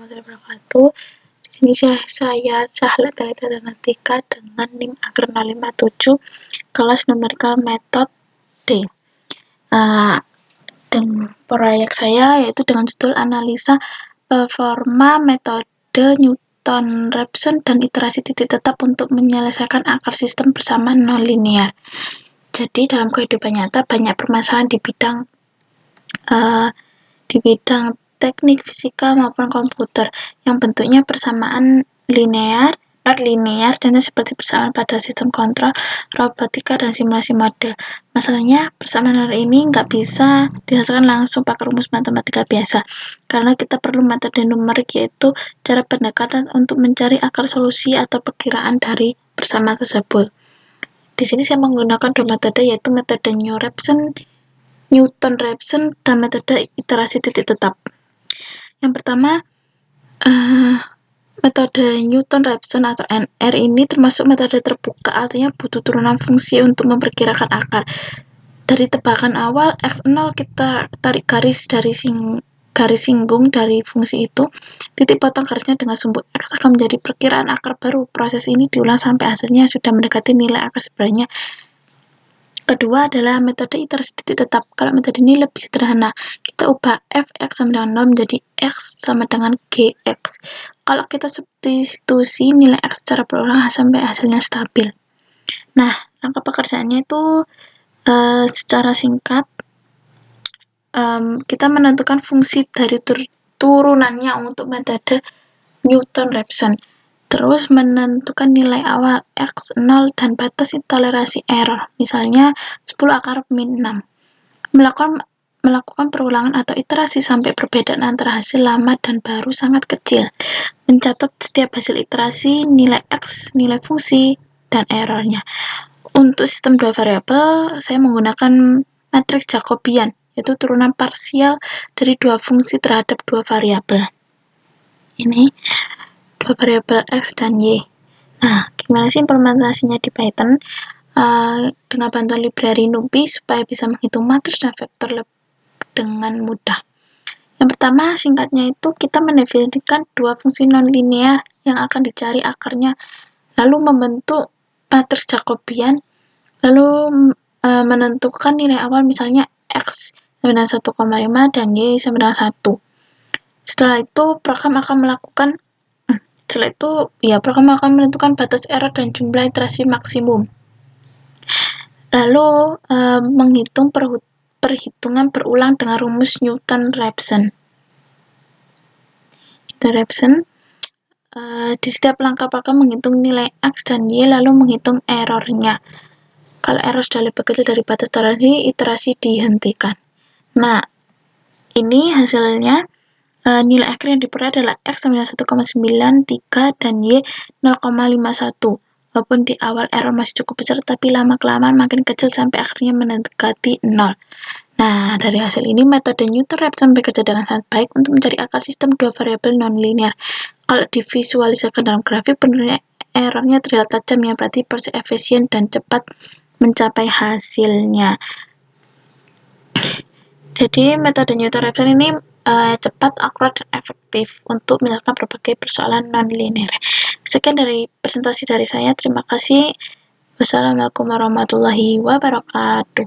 warahmatullahi wabarakatuh. Di sini saya Sahla Teletatika dengan NIM Agri 057 kelas numerical method D. Dan proyek saya yaitu dengan judul analisa performa metode Newton-Raphson dan iterasi titik tetap untuk menyelesaikan akar sistem bersama non-linear. Jadi dalam kehidupan nyata banyak permasalahan di bidang teknik fisika maupun komputer yang bentuknya persamaan linear, non linear, contohnya seperti persamaan pada sistem kontrol, robotika, dan simulasi model. Masalahnya persamaan ini nggak bisa dihasilkan langsung pakai rumus matematika biasa, karena kita perlu metode numerik, yaitu cara pendekatan untuk mencari akar solusi atau perkiraan dari persamaan tersebut. Di sini saya menggunakan dua metode, yaitu metode Newton-Raphson dan metode iterasi titik tetap. Yang pertama, metode Newton-Raphson atau NR ini termasuk metode terbuka, artinya butuh turunan fungsi untuk memperkirakan akar. Dari tebakan awal x0 kita tarik garis singgung dari fungsi itu, titik potong garisnya dengan sumbu x akan menjadi perkiraan akar baru. Proses ini diulang sampai hasilnya sudah mendekati nilai akar sebenarnya. Kedua adalah metode iterasi titik tetap. Kalau metode ini lebih sederhana, kita ubah f(x) sama dengan 0 menjadi x sama dengan gx. Kalau kita substitusi nilai x secara berulang sampai hasilnya stabil. Nah, langkah pekerjaannya itu secara singkat, kita menentukan fungsi dari turunannya untuk metode Newton-Raphson. Terus menentukan nilai awal x0 dan batas toleransi error, misalnya 10 akar min 6. Melakukan perulangan atau iterasi sampai perbedaan antara hasil lama dan baru sangat kecil. Mencatat setiap hasil iterasi, nilai x, nilai fungsi, dan errornya. Untuk sistem dua variabel, saya menggunakan matriks Jacobian, yaitu turunan parsial dari dua fungsi terhadap dua variabel. Ini dua variabel x dan y. Nah, gimana sih implementasinya di Python? Dengan bantuan library NumPy supaya bisa menghitung matriks dan vektor dengan mudah. Yang pertama, singkatnya itu kita mendefinisikan dua fungsi non-linear yang akan dicari akarnya, lalu membentuk matriks Jacobian, lalu menentukan nilai awal, misalnya x sama dengan 1,5 dan y sama dengan 1. Setelah itu, program akan menentukan batas error dan jumlah iterasi maksimum. Lalu menghitung perhitungan berulang dengan rumus Newton-Raphson. Di setiap langkah program menghitung nilai x dan y lalu menghitung errornya. Kalau error sudah lebih kecil dari batas toleransi, iterasi dihentikan. Nah, ini hasilnya. Nilai akhir yang diperoleh adalah x sama dengan 1,93 dan y 0,51. Walaupun di awal error masih cukup besar, tapi lama-kelamaan makin kecil sampai akhirnya mendekati 0. Nah, dari hasil ini metode Newton-Raphson bekerja dengan sangat baik untuk mencari akar sistem dua variabel non-linear. Kalau divisualisasikan dalam grafik, penurunan errornya terlihat tajam, yang berarti proses efisien dan cepat mencapai hasilnya. Jadi metode Newton-Raphson ini cepat, akurat, dan efektif untuk menyelesaikan berbagai persoalan non-linear. Sekian dari presentasi dari saya. Terima kasih. Wassalamualaikum warahmatullahi wabarakatuh.